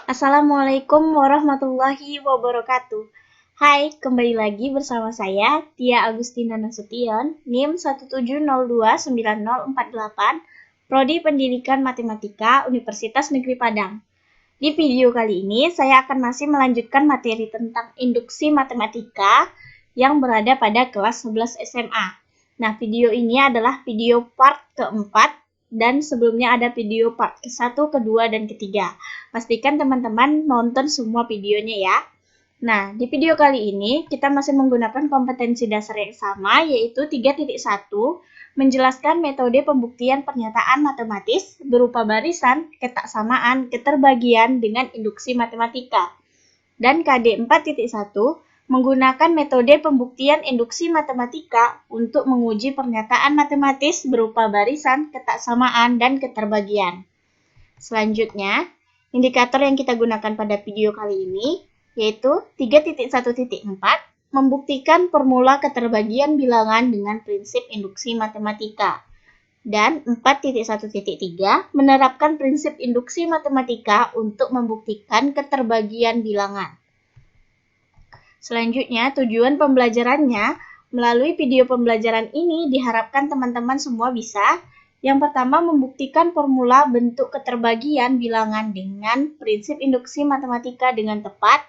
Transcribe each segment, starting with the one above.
Assalamualaikum warahmatullahi wabarakatuh. Hai, kembali lagi bersama saya, Tia Agustina Nasution, NIM 170290048, Prodi Pendidikan Matematika, Universitas Negeri Padang. Di video kali ini, saya akan masih melanjutkan materi tentang induksi matematika yang berada pada kelas 11 SMA. Nah, video ini adalah video part keempat, dan sebelumnya ada video part ke-1, kedua, dan ketiga. Pastikan teman-teman nonton semua videonya ya. Nah, di video kali ini kita masih menggunakan kompetensi dasar yang sama, yaitu 3.1, menjelaskan metode pembuktian pernyataan matematis berupa barisan, ketaksamaan, keterbagian dengan induksi matematika. Dan KD 4.1, menggunakan metode pembuktian induksi matematika untuk menguji pernyataan matematis berupa barisan, ketaksamaan, dan keterbagian. Selanjutnya, indikator yang kita gunakan pada video kali ini yaitu 3.1.4, membuktikan formula keterbagian bilangan dengan prinsip induksi matematika. Dan 4.1.3, menerapkan prinsip induksi matematika untuk membuktikan keterbagian bilangan. Selanjutnya, tujuan pembelajarannya, melalui video pembelajaran ini diharapkan teman-teman semua bisa yang pertama, membuktikan formula bentuk keterbagian bilangan dengan prinsip induksi matematika dengan tepat.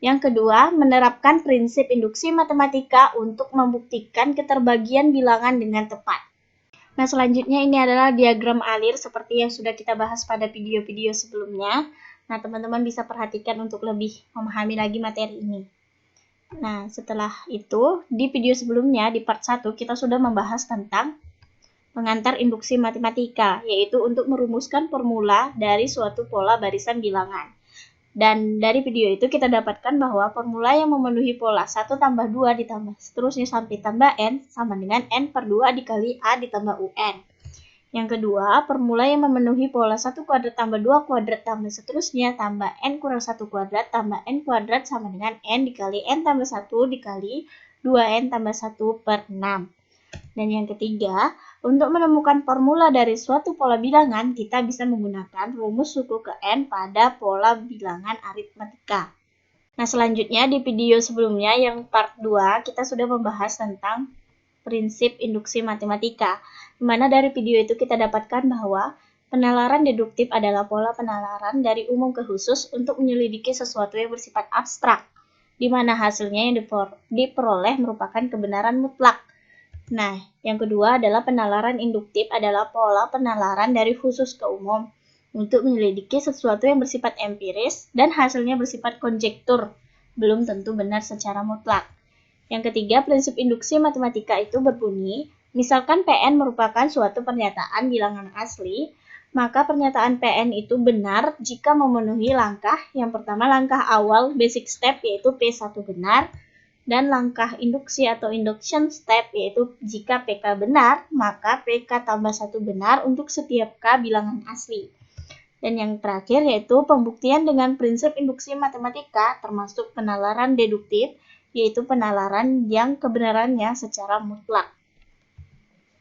Yang kedua, menerapkan prinsip induksi matematika untuk membuktikan keterbagian bilangan dengan tepat. Nah, selanjutnya ini adalah diagram alir seperti yang sudah kita bahas pada video-video sebelumnya. Nah, teman-teman bisa perhatikan untuk lebih memahami lagi materi ini. Nah, setelah itu, di video sebelumnya, di part 1, kita sudah membahas tentang pengantar induksi matematika, yaitu untuk merumuskan formula dari suatu pola barisan bilangan. Dan dari video itu kita dapatkan bahwa formula yang memenuhi pola 1 tambah 2 ditambah seterusnya sampai tambah n sama dengan n per 2 dikali a ditambah un. Yang kedua, formula yang memenuhi pola 1 kuadrat tambah 2 kuadrat tambah seterusnya tambah n kurang 1 kuadrat tambah n kuadrat sama dengan n dikali n tambah 1 dikali 2n tambah 1 per 6. Dan yang ketiga, untuk menemukan formula dari suatu pola bilangan, kita bisa menggunakan rumus suku ke n pada pola bilangan aritmatika. Nah, selanjutnya di video sebelumnya yang part 2, kita sudah membahas tentang prinsip induksi matematika, di mana dari video itu kita dapatkan bahwa penalaran deduktif adalah pola penalaran dari umum ke khusus untuk menyelidiki sesuatu yang bersifat abstrak, di mana hasilnya yang diperoleh merupakan kebenaran mutlak. Nah, yang kedua adalah penalaran induktif adalah pola penalaran dari khusus ke umum untuk menyelidiki sesuatu yang bersifat empiris dan hasilnya bersifat konjektur, belum tentu benar secara mutlak. Yang ketiga, prinsip induksi matematika itu berbunyi, misalkan Pn merupakan suatu pernyataan bilangan asli, maka pernyataan Pn itu benar jika memenuhi langkah. Yang pertama, langkah awal basic step yaitu P1 benar, dan langkah induksi atau induction step yaitu jika PK benar, maka PK tambah 1 benar untuk setiap K bilangan asli. Dan yang terakhir yaitu pembuktian dengan prinsip induksi matematika termasuk penalaran deduktif, yaitu penalaran yang kebenarannya secara mutlak.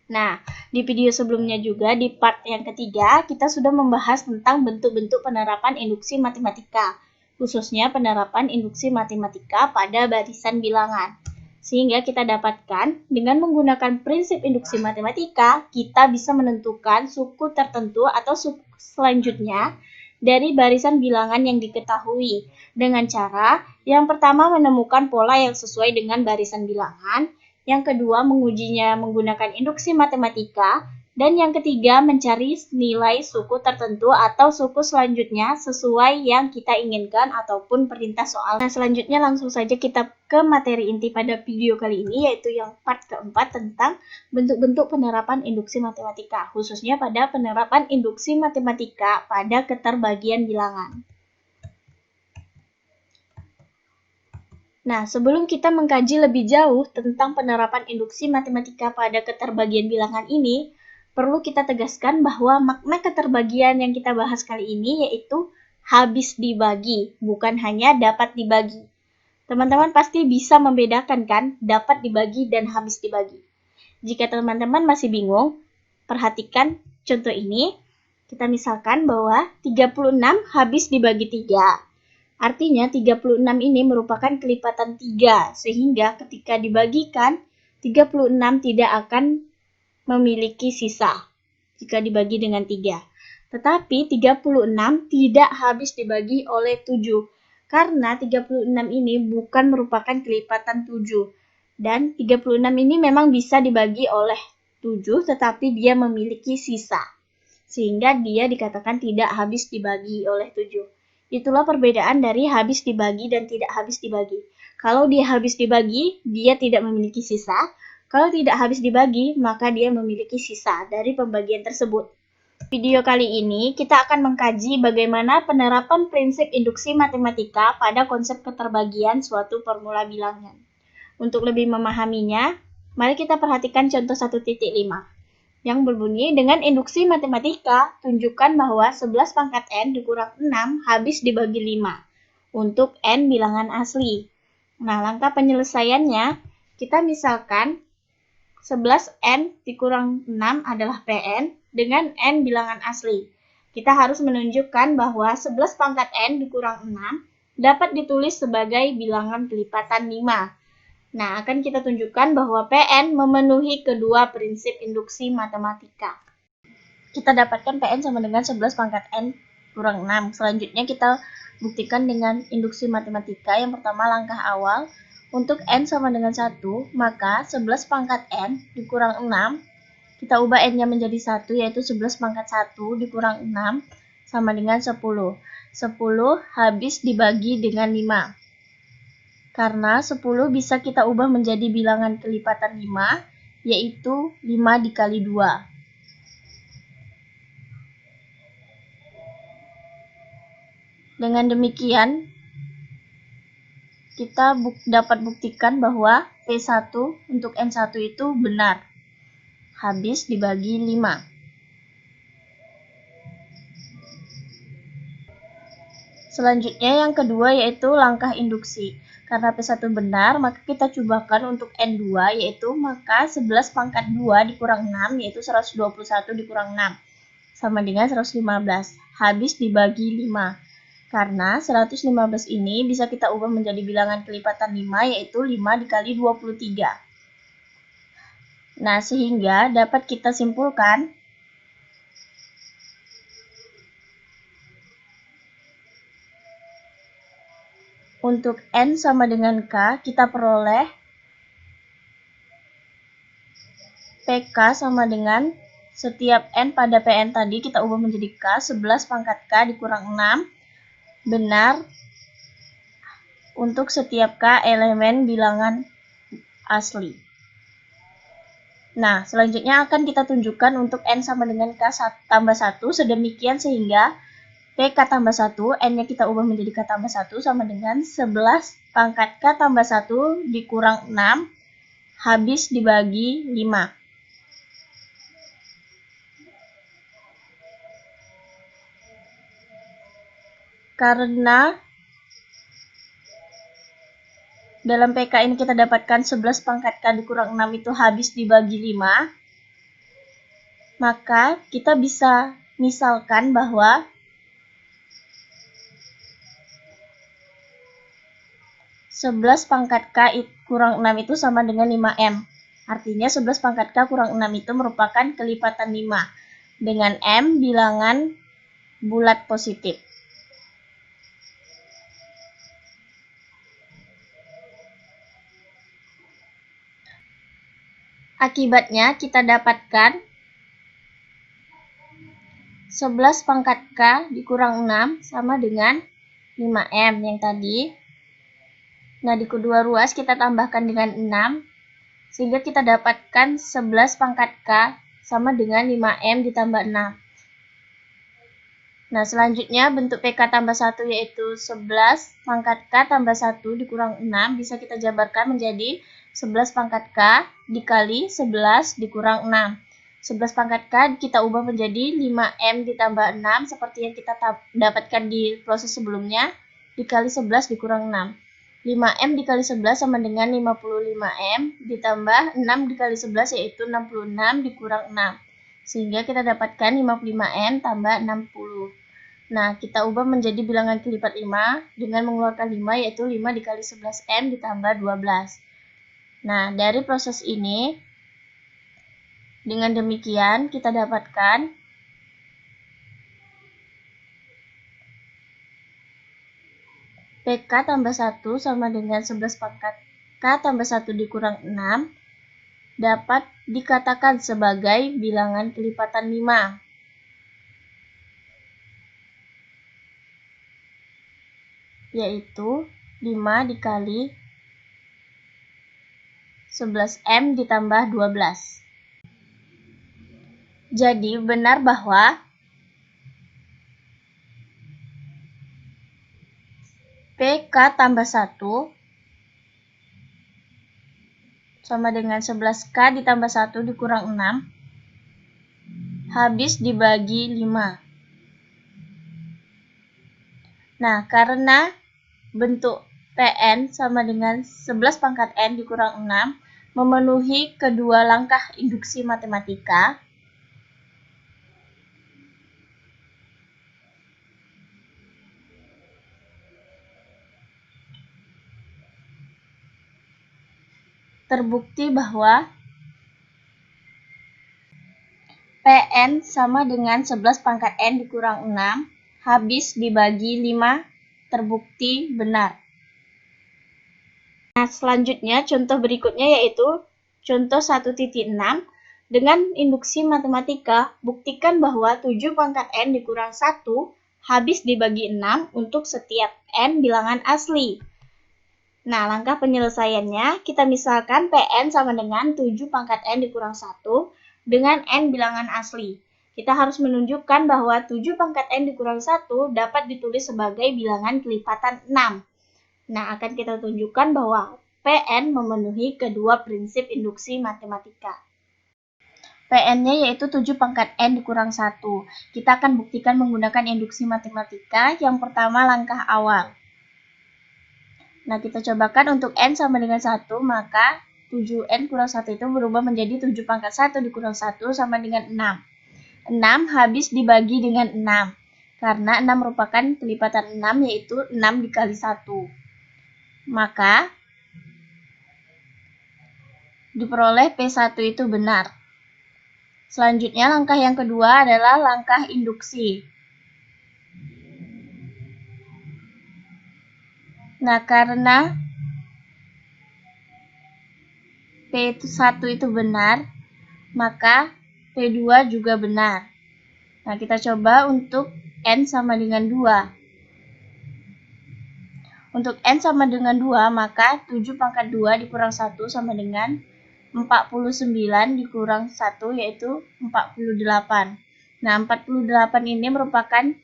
Nah, di video sebelumnya juga di part yang ketiga, kita sudah membahas tentang bentuk-bentuk penerapan induksi matematika, khususnya penerapan induksi matematika pada barisan bilangan. Sehingga kita dapatkan, dengan menggunakan prinsip induksi matematika, kita bisa menentukan suku tertentu atau suku selanjutnya dari barisan bilangan yang diketahui dengan cara yang pertama menemukan pola yang sesuai dengan barisan bilangan, yang kedua mengujinya menggunakan induksi matematika, dan yang ketiga mencari nilai suku tertentu atau suku selanjutnya sesuai yang kita inginkan ataupun perintah soal. Nah, selanjutnya langsung saja kita ke materi inti pada video kali ini, yaitu yang part keempat tentang bentuk-bentuk penerapan induksi matematika, khususnya pada penerapan induksi matematika pada keterbagian bilangan. Nah, sebelum kita mengkaji lebih jauh tentang penerapan induksi matematika pada keterbagian bilangan ini, perlu kita tegaskan bahwa makna keterbagian yang kita bahas kali ini yaitu habis dibagi, bukan hanya dapat dibagi. Teman-teman pasti bisa membedakan kan dapat dibagi dan habis dibagi. Jika teman-teman masih bingung, perhatikan contoh ini. Kita misalkan bahwa 36 habis dibagi 3. Artinya 36 ini merupakan kelipatan 3, sehingga ketika dibagikan, 36 tidak akan memiliki sisa jika dibagi dengan 3. Tetapi 36 tidak habis dibagi oleh 7, karena 36 ini bukan merupakan kelipatan 7. Dan 36 ini memang bisa dibagi oleh 7, tetapi dia memiliki sisa, sehingga dia dikatakan tidak habis dibagi oleh 7. Itulah perbedaan dari habis dibagi dan tidak habis dibagi. Kalau dia habis dibagi, dia tidak memiliki sisa. Kalau tidak habis dibagi, maka dia memiliki sisa dari pembagian tersebut. Video kali ini kita akan mengkaji bagaimana penerapan prinsip induksi matematika pada konsep keterbagian suatu formula bilangan. Untuk lebih memahaminya, mari kita perhatikan contoh 1.5. Yang berbunyi, dengan induksi matematika, tunjukkan bahwa 11 pangkat n dikurang 6 habis dibagi 5 untuk n bilangan asli. Nah, langkah penyelesaiannya, kita misalkan 11n dikurang 6 adalah Pn dengan n bilangan asli. Kita harus menunjukkan bahwa 11 pangkat n dikurang 6 dapat ditulis sebagai bilangan kelipatan 5. Nah, akan kita tunjukkan bahwa Pn memenuhi kedua prinsip induksi matematika. Kita dapatkan Pn sama dengan 11 pangkat n kurang 6. Selanjutnya kita buktikan dengan induksi matematika. Yang pertama, langkah awal. Untuk n sama dengan 1, maka 11 pangkat n dikurang 6. Kita ubah n-nya menjadi 1, yaitu 11 pangkat 1 dikurang 6 sama dengan 10. 10 habis dibagi dengan 5. Karena 10 bisa kita ubah menjadi bilangan kelipatan 5, yaitu 5 dikali 2. Dengan demikian, kita dapat buktikan bahwa P1 untuk N1 itu benar, habis dibagi 5. Selanjutnya yang kedua yaitu langkah induksi. Karena P1 benar, maka kita cobakan untuk N2, yaitu maka 11 pangkat 2 dikurang 6, yaitu 121 dikurang 6, sama dengan 115, habis dibagi 5. Karena 115 ini bisa kita ubah menjadi bilangan kelipatan 5, yaitu 5 dikali 23. Nah, sehingga dapat kita simpulkan untuk N sama dengan K, kita peroleh PK sama dengan setiap N pada PN tadi kita ubah menjadi K, 11 pangkat K dikurang 6, benar untuk setiap K elemen bilangan asli. Nah, selanjutnya akan kita tunjukkan untuk N sama dengan K tambah 1, sedemikian sehingga PK tambah 1, N-nya kita ubah menjadi K tambah 1 sama dengan 11 pangkat K tambah 1 dikurang 6 habis dibagi 5. Karena dalam PK ini kita dapatkan 11 pangkat K dikurang 6 itu habis dibagi 5, maka kita bisa misalkan bahwa 11 pangkat K kurang 6 itu sama dengan 5M. Artinya 11 pangkat K kurang 6 itu merupakan kelipatan 5 dengan M bilangan bulat positif. Akibatnya kita dapatkan 11 pangkat K dikurang 6 sama dengan 5M yang tadi. Nah, di kedua ruas kita tambahkan dengan 6, sehingga kita dapatkan 11 pangkat K sama dengan 5M ditambah 6. Nah, selanjutnya bentuk PK tambah 1 yaitu 11 pangkat K tambah 1 dikurang 6 bisa kita jabarkan menjadi 11 pangkat K dikali 11 dikurang 6. 11 pangkat K kita ubah menjadi 5M ditambah 6 seperti yang kita dapatkan di proses sebelumnya, dikali 11 dikurang 6. 5M dikali 11 sama dengan 55M ditambah 6 dikali 11 yaitu 66 dikurang 6. Sehingga kita dapatkan 55N tambah 60. Nah, kita ubah menjadi bilangan kelipat 5 dengan mengeluarkan 5, yaitu 5 dikali 11N ditambah 12. Nah, dari proses ini, dengan demikian kita dapatkan PK tambah 1 sama dengan 11 pangkat K tambah 1 dikurang 6 dapat dikatakan sebagai bilangan kelipatan 5. Yaitu 5 dikali 11M ditambah 12. Jadi benar bahwa PK tambah 1 sama dengan 11K ditambah 1 dikurang 6 habis dibagi 5. Nah, karena bentuk PN sama dengan 11 pangkat N dikurang 6 memenuhi kedua langkah induksi matematika, terbukti bahwa PN sama dengan 11 pangkat N dikurang 6 habis dibagi 5 terbukti benar. Nah, selanjutnya contoh berikutnya yaitu contoh 1.6. Dengan induksi matematika, buktikan bahwa 7 pangkat N dikurang 1 habis dibagi 6 untuk setiap N bilangan asli. Nah, langkah penyelesaiannya, kita misalkan PN sama dengan 7 pangkat N dikurang 1 dengan N bilangan asli. Kita harus menunjukkan bahwa 7 pangkat N dikurang 1 dapat ditulis sebagai bilangan kelipatan 6. Nah, akan kita tunjukkan bahwa PN memenuhi kedua prinsip induksi matematika. PN-nya yaitu 7 pangkat N dikurang 1. Kita akan buktikan menggunakan induksi matematika. Yang pertama, langkah awal. Nah, kita cobakan untuk N sama dengan 1, maka 7N kurang 1 itu berubah menjadi 7 pangkat 1 dikurang 1 sama dengan 6. 6 habis dibagi dengan 6, karena 6 merupakan kelipatan 6, yaitu 6 dikali 1. Maka, diperoleh P1 itu benar. Selanjutnya, langkah yang kedua adalah langkah induksi. Nah, karena P1 itu benar, maka P2 juga benar. Nah, kita coba untuk N sama dengan 2. Untuk N sama dengan 2, maka 7 pangkat 2 dikurang 1 sama dengan 49 dikurang 1, yaitu 48. Nah, 48 ini merupakan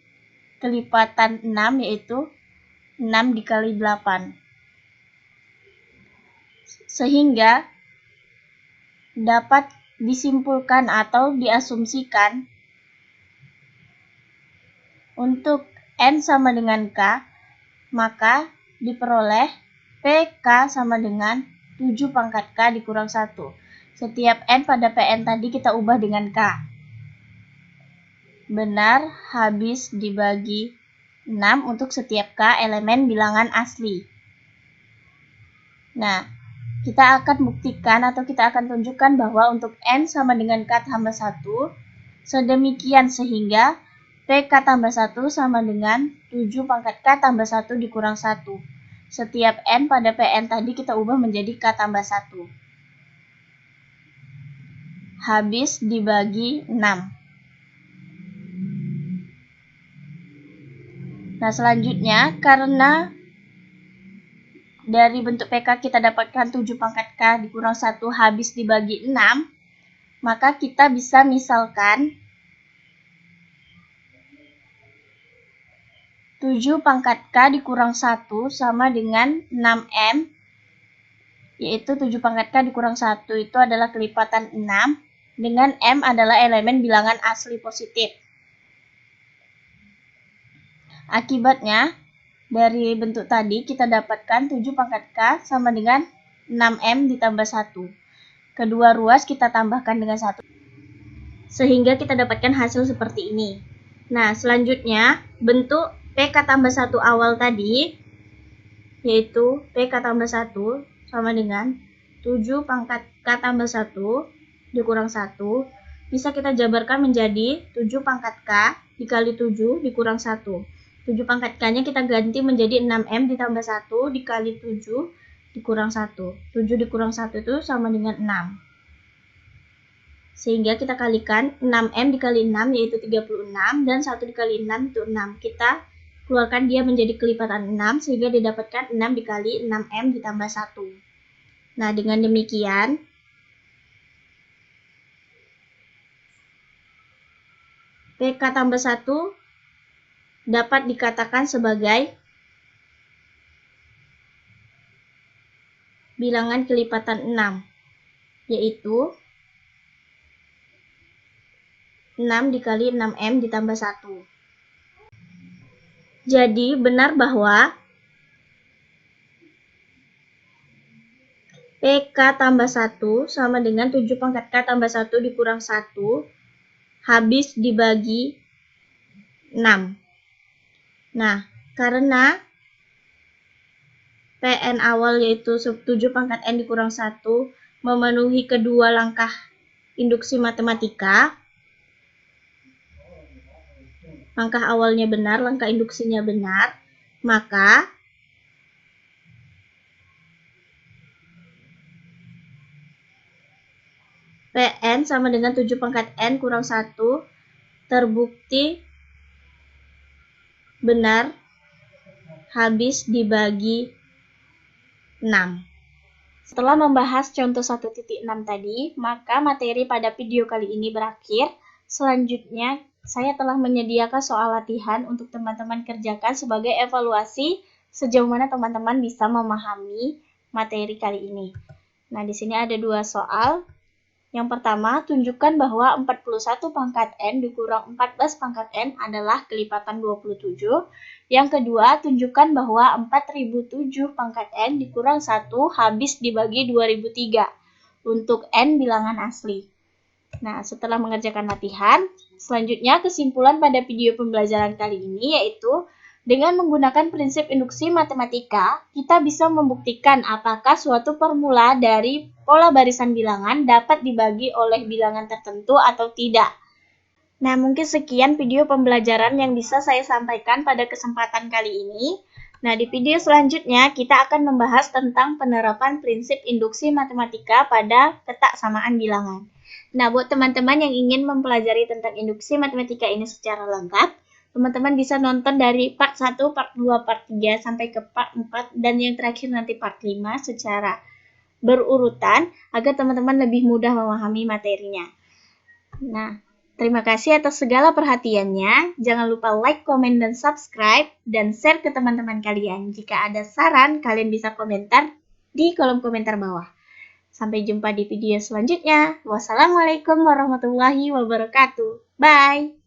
kelipatan 6, yaitu 6 dikali 8. Sehingga dapat disimpulkan atau diasumsikan untuk N sama dengan K, maka diperoleh PK sama dengan 7 pangkat K dikurang 1. Setiap N pada PN tadi kita ubah dengan K. Benar habis dibagi 6 untuk setiap K elemen bilangan asli. Nah, kita akan buktikan atau kita akan tunjukkan bahwa untuk N sama dengan K tambah 1, sedemikian sehingga PK tambah 1 sama dengan 7 pangkat K tambah 1 dikurang 1. Setiap N pada PN tadi kita ubah menjadi K tambah 1. Habis dibagi 6. Nah, selanjutnya, karena dari bentuk PK kita dapatkan 7 pangkat K dikurang 1 habis dibagi 6, maka kita bisa misalkan 7 pangkat K dikurang 1 sama dengan 6M, yaitu 7 pangkat K dikurang 1 itu adalah kelipatan 6, dengan M adalah elemen bilangan asli positif. Akibatnya, dari bentuk tadi kita dapatkan 7 pangkat K sama dengan 6M ditambah 1. Kedua ruas kita tambahkan dengan 1. sehingga kita dapatkan hasil seperti ini. Nah, selanjutnya bentuk PK tambah 1 awal tadi, yaitu PK tambah 1 sama dengan 7 pangkat K tambah 1 dikurang 1, bisa kita jabarkan menjadi 7 pangkat K dikali 7 dikurang 1. 7 pangkat K-nya kita ganti menjadi 6M ditambah 1 dikali 7 dikurang 1. 7 dikurang 1 itu sama dengan 6. Sehingga kita kalikan 6M dikali 6 yaitu 36 dan 1 dikali 6 itu 6. Kita keluarkan dia menjadi kelipatan 6 sehingga didapatkan 6 dikali 6M ditambah 1. Nah, dengan demikian PK tambah 1 dapat dikatakan sebagai bilangan kelipatan 6, yaitu 6 dikali 6M ditambah 1. Jadi, benar bahwa PK tambah 1 sama dengan 7 pangkat K tambah 1 dikurang 1 habis dibagi 6. Nah, karena PN awal yaitu 7 pangkat N dikurang 1 memenuhi kedua langkah induksi matematika, langkah awalnya benar, langkah induksinya benar, maka PN sama dengan 7 pangkat N kurang 1 terbukti benar habis dibagi 6. Setelah membahas contoh 1.6 tadi, maka materi pada video kali ini berakhir. Selanjutnya, saya telah menyediakan soal latihan untuk teman-teman kerjakan sebagai evaluasi sejauh mana teman-teman bisa memahami materi kali ini. Nah, di sini ada 2 soal. Yang pertama, tunjukkan bahwa 41 pangkat N dikurang 14 pangkat N adalah kelipatan 27. Yang kedua, tunjukkan bahwa 4007 pangkat N dikurang 1 habis dibagi 2003 untuk N bilangan asli. Nah, setelah mengerjakan latihan, selanjutnya kesimpulan pada video pembelajaran kali ini yaitu dengan menggunakan prinsip induksi matematika, kita bisa membuktikan apakah suatu formula dari pola barisan bilangan dapat dibagi oleh bilangan tertentu atau tidak. Nah, mungkin sekian video pembelajaran yang bisa saya sampaikan pada kesempatan kali ini. Nah, di video selanjutnya kita akan membahas tentang penerapan prinsip induksi matematika pada ketaksamaan bilangan. Nah, buat teman-teman yang ingin mempelajari tentang induksi matematika ini secara lengkap, teman-teman bisa nonton dari part 1, part 2, part 3, sampai ke part 4, dan yang terakhir nanti part 5 secara berurutan, agar teman-teman lebih mudah memahami materinya. Nah, terima kasih atas segala perhatiannya. Jangan lupa like, komen, dan subscribe, dan share ke teman-teman kalian. Jika ada saran, kalian bisa komentar di kolom komentar bawah. Sampai jumpa di video selanjutnya. Wassalamualaikum warahmatullahi wabarakatuh. Bye!